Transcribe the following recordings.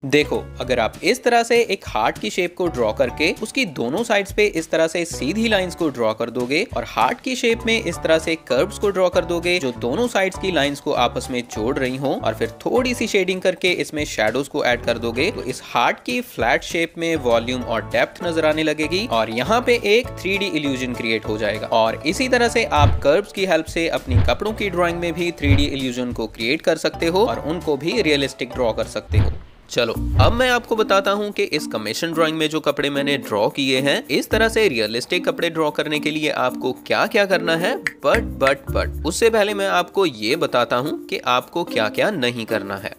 देखो, अगर आप इस तरह से एक हार्ट की शेप को ड्रॉ करके उसकी दोनों साइड्स पे इस तरह से सीधी लाइंस को ड्रॉ कर दोगे और हार्ट की शेप में इस तरह से कर्व्स को ड्रॉ कर दोगे जो दोनों साइड्स की लाइंस को आपस में जोड़ रही हो, और फिर थोड़ी सी शेडिंग करके इसमें शैडोज को ऐड कर दोगे, तो इस हार्ट की फ्लैट शेप में वॉल्यूम और डेप्थ नजर आने लगेगी और यहाँ पे एक 3D इल्यूजन क्रिएट हो जाएगा। और इसी तरह से आप कर्व्स की हेल्प से अपनी कपड़ों की ड्रॉइंग में भी 3D इल्यूजन को क्रिएट कर सकते हो और उनको भी रियलिस्टिक ड्रॉ कर सकते हो। चलो, अब मैं आपको बताता हूँ कि इस कमीशन ड्राइंग में जो कपड़े मैंने ड्रॉ किए हैं, इस तरह से रियलिस्टिक कपड़े ड्रॉ करने के लिए आपको क्या क्या करना है। बट उससे पहले मैं आपको ये बताता हूँ कि आपको क्या क्या नहीं करना है।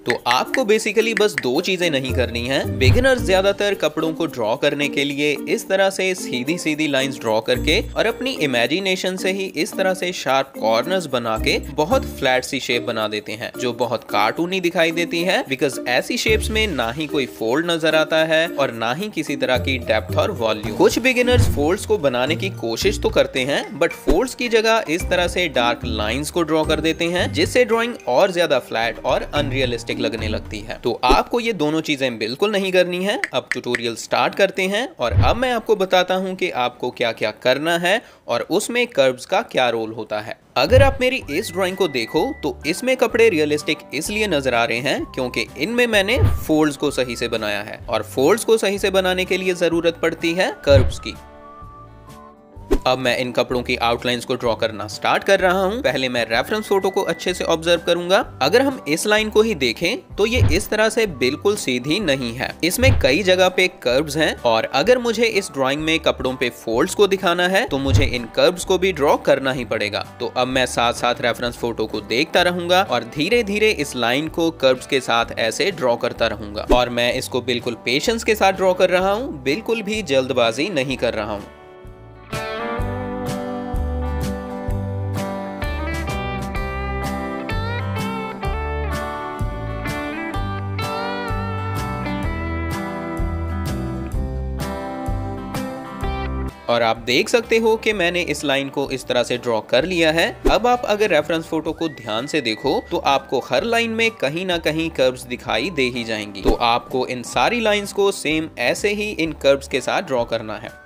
तो आपको बेसिकली बस दो चीजें नहीं करनी है। बिगिनर्स ज्यादातर कपड़ों को ड्रॉ करने के लिए इस तरह से सीधी सीधी लाइंस ड्रॉ करके और अपनी इमेजिनेशन से ही इस तरह से शार्प कॉर्नर्स बना के बहुत फ्लैट सी शेप बना देते हैं जो बहुत कार्टूनी दिखाई देती है, बिकॉज ऐसी शेप्स में ना ही कोई फोल्ड नजर आता है और ना ही किसी तरह की डेप्थ और वॉल्यूम। कुछ बिगिनर्स फोल्ड्स को बनाने की कोशिश तो करते हैं, बट फोल्ड्स की जगह इस तरह से डार्क लाइंस को ड्रॉ कर देते हैं जिससे ड्रॉइंग और ज्यादा फ्लैट और अनरियलिस्टिक लगने लगती है। तो आपको ये दोनों चीजें बिल्कुल नहीं करनी है। अब ट्यूटोरियल स्टार्ट करते हैं और अब मैं आपको बताता हूं कि आपको क्या क्या करना है और उसमें कर्व्स का क्या रोल होता है। अगर आप मेरी इस ड्राइंग को देखो तो इसमें कपड़े रियलिस्टिक इसलिए नजर आ रहे हैं क्योंकि इनमें मैंने फोल्ड्स को सही से बनाया है, और फोल्ड्स को सही से बनाने के लिए जरूरत पड़ती है कर्व्स की। अब मैं इन कपड़ों की आउटलाइंस को ड्रॉ करना स्टार्ट कर रहा हूं। पहले मैं रेफरेंस फोटो को अच्छे से ऑब्जर्व करूंगा। अगर हम इस लाइन को ही देखें तो ये इस तरह से बिल्कुल सीधी नहीं है, इसमें कई जगह पे कर्व्स हैं, और अगर मुझे इस ड्राइंग में कपड़ों पे फोल्ड्स को दिखाना है तो मुझे इन कर्व्स को भी ड्रॉ करना ही पड़ेगा। तो अब मैं साथ साथ रेफरेंस फोटो को देखता रहूंगा और धीरे धीरे इस लाइन को कर्व्स के साथ ऐसे ड्रॉ करता रहूंगा, और मैं इसको बिल्कुल पेशेंस के साथ ड्रॉ कर रहा हूँ, बिल्कुल भी जल्दबाजी नहीं कर रहा हूँ। और आप देख सकते हो कि मैंने इस लाइन को इस तरह से ड्रॉ कर लिया है। अब आप अगर रेफरेंस फोटो को ध्यान से देखो तो आपको हर लाइन में कहीं ना कहीं कर्व्स दिखाई दे ही जाएंगी। तो आपको इन सारी लाइंस को सेम ऐसे ही इन कर्व्स के साथ ड्रॉ करना है।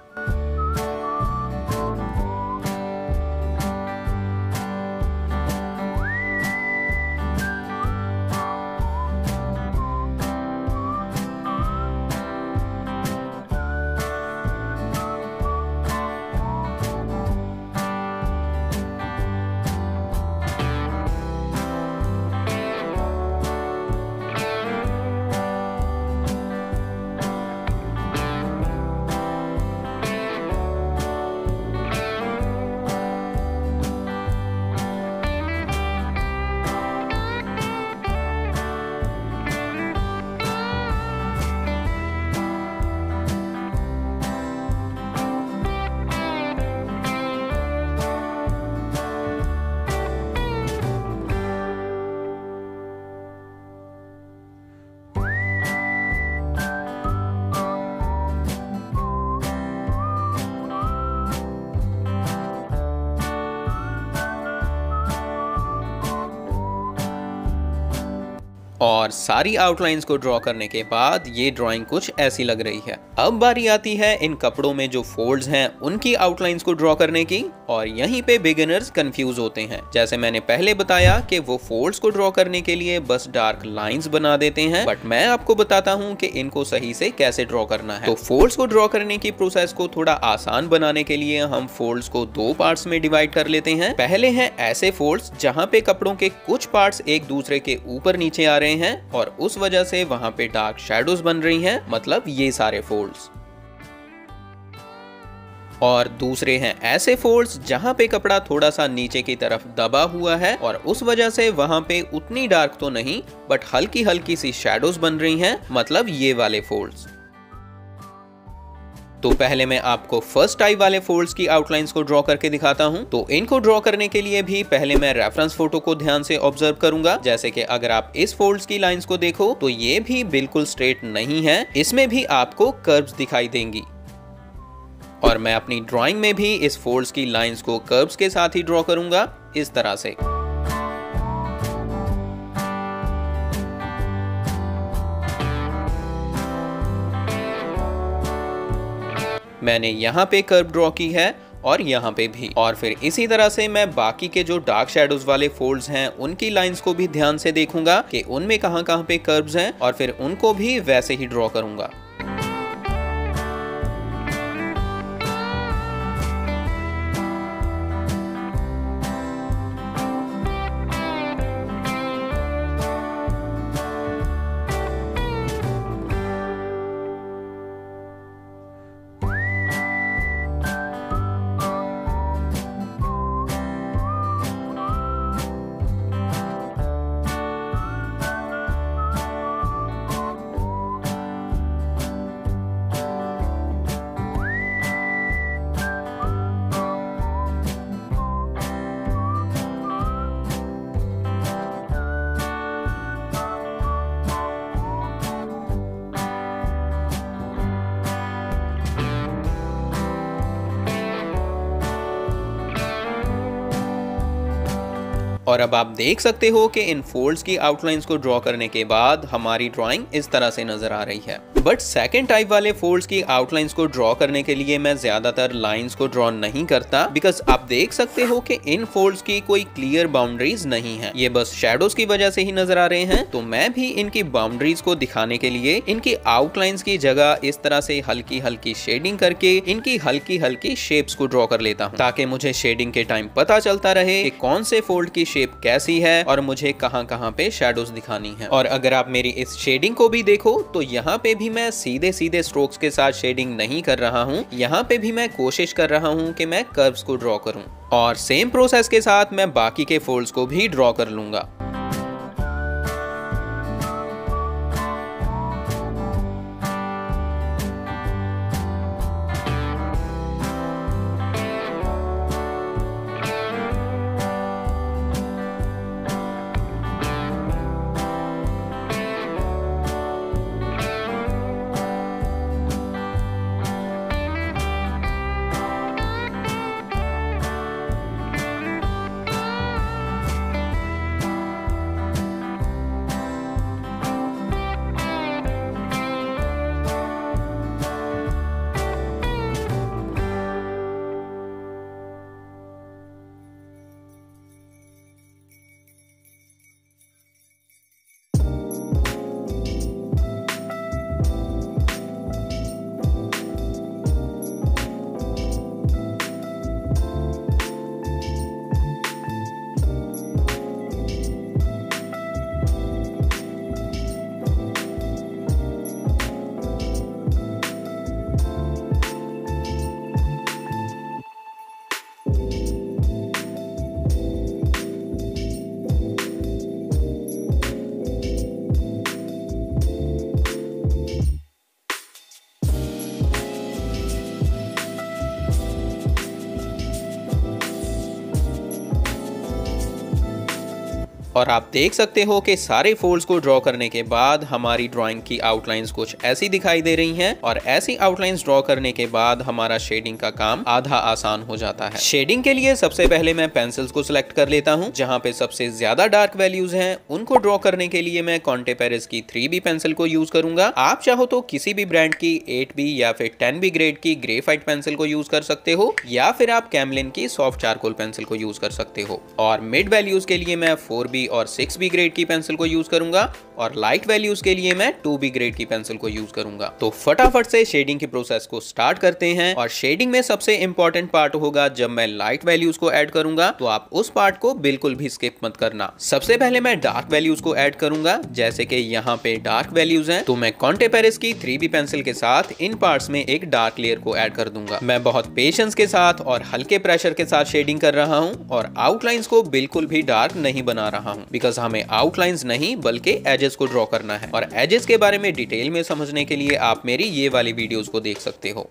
और सारी आउटलाइंस को ड्रॉ करने के बाद ये ड्राइंग कुछ ऐसी लग रही है। अब बारी आती है इन कपड़ों में जो फोल्ड्स हैं उनकी आउटलाइंस को ड्रॉ करने की, और यहीं पे बिगिनर्स कंफ्यूज होते हैं। जैसे मैंने पहले बताया कि वो फोल्ड्स को ड्रॉ करने के लिए बस डार्क लाइंस बना देते हैं, बट मैं आपको बताता हूँ कि इनको सही से कैसे ड्रॉ करना है। तो फोल्ड्स को ड्रॉ करने की प्रोसेस को थोड़ा आसान बनाने के लिए हम फोल्ड्स को दो पार्ट्स में डिवाइड कर लेते हैं। पहले हैं ऐसे फोल्ड्स जहाँ पे कपड़ों के कुछ पार्ट्स एक दूसरे के ऊपर नीचे आ रहे हैं और उस वजह से वहां पे डार्क शैडोज बन रही हैं, मतलब ये सारे फोल्ड्स। और दूसरे हैं ऐसे फोल्ड्स जहां पे कपड़ा थोड़ा सा नीचे की तरफ दबा हुआ है और उस वजह से वहां पे उतनी डार्क तो नहीं बट हल्की हल्की सी शैडोज बन रही हैं, मतलब ये वाले फोल्ड्स। तो पहले मैं आपको फर्स्ट टाइप वाले फोल्ड्स की आउटलाइंस को ड्रॉ करके दिखाता हूं। तो इनको ड्रॉ करने के लिए भी पहले मैं रेफरेंस फोटो को ध्यान से ऑब्जर्व करूंगा। जैसे कि अगर आप इस फोल्ड्स की लाइंस को देखो तो ये भी बिल्कुल स्ट्रेट नहीं है, इसमें भी आपको कर्व्स दिखाई देंगी। और मैं अपनी ड्राइंग में भी इस फोल्ड्स की लाइंस को कर्व्स के साथ ही ड्रॉ करूंगा, इस तरह से। मैंने यहाँ पे कर्व ड्रॉ की है और यहाँ पे भी। और फिर इसी तरह से मैं बाकी के जो डार्क शेडोज वाले फोल्ड्स हैं उनकी लाइंस को भी ध्यान से देखूंगा कि उनमें कहाँ पे कर्व्स हैं और फिर उनको भी वैसे ही ड्रॉ करूंगा। और अब आप देख सकते हो कि इन फोल्ड्स की आउटलाइंस को ड्रॉ करने के बाद हमारी ड्राइंग इस तरह से नजर आ रही है। बट सेकंड टाइप वाले फोल्ड्स की आउटलाइंस को ड्रॉ करने के लिए मैं ज्यादातर लाइंस को ड्रॉ नहीं करता, बिकॉज आप देख सकते हो कि इन फोल्ड्स की कोई क्लियर बाउंड्रीज नहीं है, ये बस शेडोज की वजह से ही नजर आ रहे हैं। तो मैं भी इनकी बाउंड्रीज को दिखाने के लिए इनकी आउटलाइंस की जगह इस तरह से हल्की हल्की शेडिंग करके इनकी हल्की हल्की शेप्स को ड्रॉ कर लेता हूँ, ताकि मुझे शेडिंग के टाइम पता चलता रहे कि कौन से फोल्ड की शेप कैसी है और मुझे कहाँ पे शैडोज दिखानी है। और अगर आप मेरी इस शेडिंग को भी देखो तो यहाँ पे भी मैं सीधे सीधे स्ट्रोक्स के साथ शेडिंग नहीं कर रहा हूँ, यहाँ पे भी मैं कोशिश कर रहा हूँ कि मैं कर्व्स को ड्रॉ करूँ। और सेम प्रोसेस के साथ मैं बाकी के फोल्ड्स को भी ड्रॉ कर लूंगा। और आप देख सकते हो कि सारे फोल्ड्स को ड्रॉ करने के बाद हमारी ड्राइंग की आउटलाइंस कुछ ऐसी दिखाई दे रही हैं। और ऐसी आउटलाइंस ड्रॉ करने के बाद हमारा शेडिंग का काम आधा आसान हो जाता है। शेडिंग के लिए सबसे पहले मैं पेंसिल्स को सिलेक्ट कर लेता हूं। जहां पे सबसे ज्यादा डार्क वैल्यूज हैं उनको ड्रॉ करने के लिए मैं कॉन्टे पेरिस की 3B पेंसिल को यूज करूंगा। आप चाहो तो किसी भी ब्रांड की 8B या फिर 10B ग्रेड की ग्रेफाइट पेंसिल को यूज कर सकते हो, या फिर आप कैमलिन की सॉफ्ट चारकोल पेंसिल को यूज कर सकते हो। और मिड वैल्यूज के लिए मैं 4B और 6B ग्रेड की पेंसिल को यूज करूंगा, और लाइट वैल्यूज के लिए मैं 2B ग्रेड की पेंसिल को यूज करूंगा। तो फटाफट से शेडिंग के प्रोसेस को स्टार्ट करते हैं। और शेडिंग में सबसे इंपॉर्टेंट पार्ट होगा जब मैं लाइट वैल्यूज को ऐड करूंगा, तो आप उस पार्ट को बिल्कुल भी स्किप मत करना। सबसे पहले मैं डार्क वैल्यूज को ऐड करूंगा। जैसे कि यहाँ पे डार्क वैल्यूज हैं, तो मैं कॉन्टे पेरिस की 3B पेंसिल के साथ इन पार्ट्स में एक डार्क लेयर को ऐड कर दूंगा। मैं बहुत पेशेंस के साथ और हल्के प्रेशर के साथ शेडिंग कर रहा हूँ, और आउटलाइंस को बिल्कुल भी डार्क नहीं बना रहा हूँ, बिकॉज हमें आउटलाइंस नहीं बल्कि एजेस को ड्रॉ करना है। और एजेस के बारे में डिटेल में समझने के लिए आप मेरी ये वाली वीडियोस को देख सकते हो।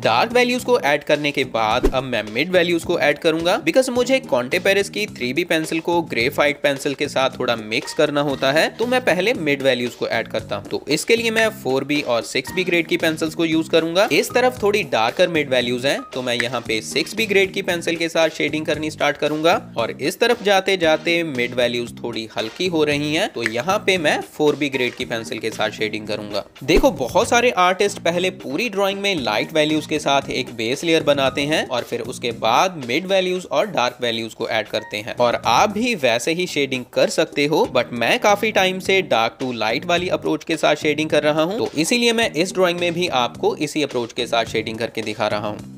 डार्क वैल्यूज को ऐड करने के बाद अब मैं मिड वैल्यूज को ऐड करूंगा, बिकॉज मुझे कॉन्टे पेरिस की 3B पेंसिल को ग्रेफाइट पेंसिल के साथ थोड़ा मिक्स करना होता है, तो मैं पहले मिड वैल्यूज को ऐड करता हूँ। तो इसके लिए मैं 4B और 6B ग्रेड की पेंसिल्स को यूज करूंगा। इस तरफ थोड़ी डार्कर मिड वैल्यूज हैं, तो मैं यहाँ पे 6B ग्रेड की पेंसिल के साथ शेडिंग करनी स्टार्ट करूंगा, और इस तरफ जाते जाते मिड वैल्यूज थोड़ी हल्की हो रही हैं, तो यहाँ पे मैं 4B ग्रेड की पेंसिल के साथ शेडिंग करूंगा। देखो, बहुत सारे आर्टिस्ट पहले पूरी ड्राइंग में लाइट वैल्यूज के साथ एक बेस लेयर बनाते हैं और फिर उसके बाद मिड वैल्यूज और डार्क वैल्यूज को ऐड करते हैं, और आप भी वैसे ही शेडिंग कर सकते हो। बट मैं काफी टाइम से डार्क टू लाइट वाली अप्रोच के साथ शेडिंग कर रहा हूं, तो इसीलिए मैं इस ड्राइंग में भी आपको इसी अप्रोच के साथ शेडिंग करके दिखा रहा हूं।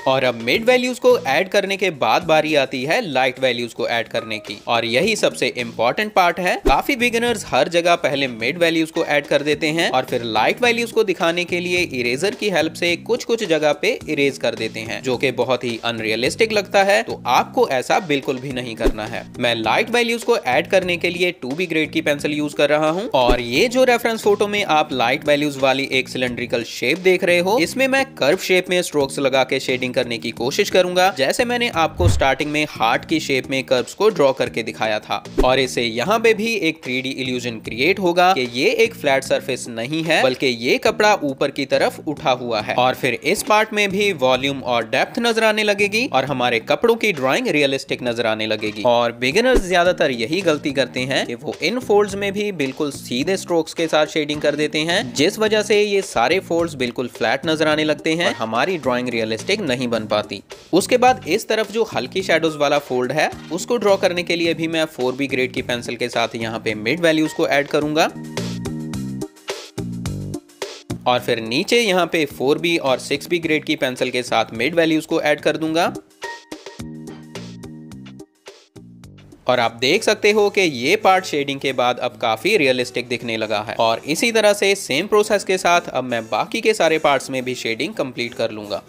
और अब मिड वैल्यूज को ऐड करने के बाद बारी आती है लाइट वैल्यूज को ऐड करने की, और यही सबसे इंपॉर्टेंट पार्ट है। काफी बिगिनर्स हर जगह पहले मिड वैल्यूज को ऐड कर देते हैं और फिर लाइट वैल्यूज को दिखाने के लिए इरेजर की हेल्प से कुछ कुछ जगह पे इरेज कर देते हैं, जो कि बहुत ही अनरियलिस्टिक लगता है। तो आपको ऐसा बिल्कुल भी नहीं करना है। मैं लाइट वैल्यूज को ऐड करने के लिए 2B ग्रेड की पेंसिल यूज कर रहा हूँ, और ये जो रेफरेंस फोटो में आप लाइट वैल्यूज वाली एक सिलेंड्रिकल शेप देख रहे हो, इसमें मैं कर्व शेप में स्ट्रोक्स लगा के शेडिंग करने की कोशिश करूंगा, जैसे मैंने आपको स्टार्टिंग में हार्ट की शेप में कर्व्स को ड्रॉ करके दिखाया था। और इससे यहाँ पे भी एक 3D इल्यूजन क्रिएट होगा कि ये एक फ्लैट सरफेस नहीं है, बल्कि ये कपड़ा ऊपर की तरफ उठा हुआ है। और फिर इस पार्ट में भी वॉल्यूम और डेप्थ नजर आने लगेगी और हमारे कपड़ों की ड्राइंग रियलिस्टिक नजर आने लगेगी। और बिगिनर्स ज्यादातर यही गलती करते हैं कि वो इन फोल्ड्स में भी बिल्कुल सीधे स्ट्रोक्स के साथ शेडिंग कर देते हैं, जिस वजह से ये सारे फोल्ड्स बिल्कुल फ्लैट नजर आने लगते हैं और हमारी ड्राइंग रियलिस्टिक नहीं बन पाती। उसके बाद इस तरफ जो हल्की शैडोज वाला फोल्ड है, उसको ड्रॉ करने के लिए भी मैं 4B ग्रेड की पेंसिल के साथ यहाँ पे मिड वैल्यूज को ऐड करूंगा, और फिर नीचे यहाँ पे 4B और 6B ग्रेड की पेंसिल के साथ मिड वैल्यूज को ऐड कर दूंगा। और आप देख सकते हो कि ये पार्ट शेडिंग के बाद अब काफी रियलिस्टिक दिखने लगा है। और इसी तरह से सेम प्रोसेस के साथ अब मैं बाकी के सारे पार्ट्स में भी शेडिंग कंप्लीट कर लूंगा।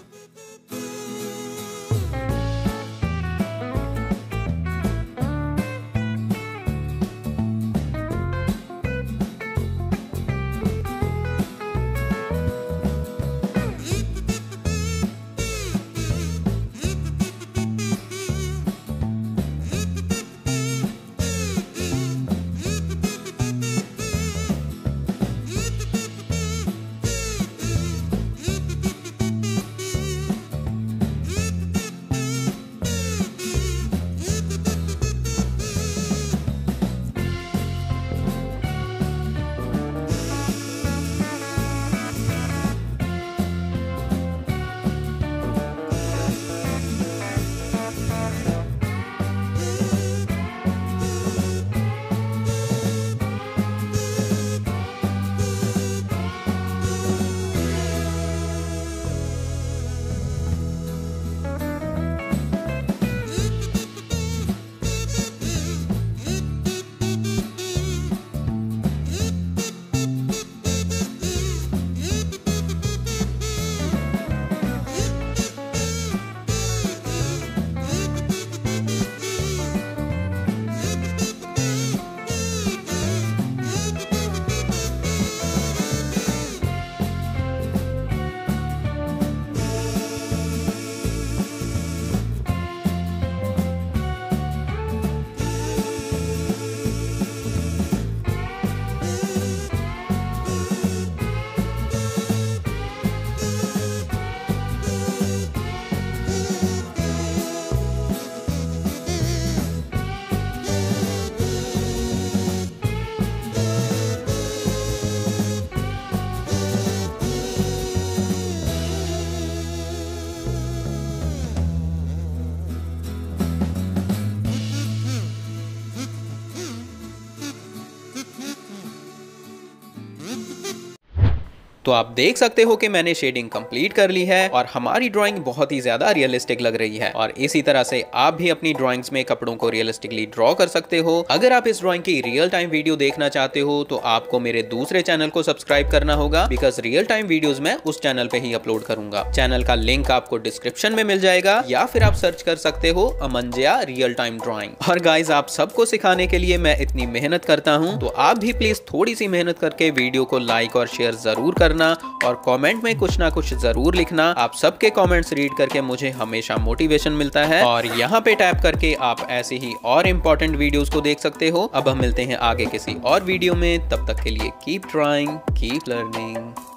तो आप देख सकते हो कि मैंने शेडिंग कंप्लीट कर ली है और हमारी ड्राइंग बहुत ही ज्यादा रियलिस्टिक लग रही है। और इसी तरह से आप भी अपनी ड्राइंग्स में कपड़ों को रियलिस्टिकली ड्रॉ कर सकते हो। अगर आप इस ड्राइंग की रियल टाइम वीडियो देखना चाहते हो तो आपको मेरे दूसरे चैनल को सब्सक्राइब करना होगा, बिकॉज रियल टाइम वीडियोस मैं उस चैनल पे ही अपलोड करूंगा। चैनल का लिंक आपको डिस्क्रिप्शन में मिल जाएगा या फिर आप सर्च कर सकते हो अमंजया रियल टाइम ड्राइंग। और गाइज, आप सबको सिखाने के लिए मैं इतनी मेहनत करता हूँ, तो आप भी प्लीज थोड़ी सी मेहनत करके वीडियो को लाइक और शेयर जरूर करना। करना और कमेंट में कुछ ना कुछ जरूर लिखना। आप सबके कमेंट्स रीड करके मुझे हमेशा मोटिवेशन मिलता है और यहाँ पे टैप करके आप ऐसे ही और इम्पोर्टेंट वीडियोस को देख सकते हो। अब हम मिलते हैं आगे किसी और वीडियो में, तब तक के लिए कीप ट्राइंग, कीप लर्निंग।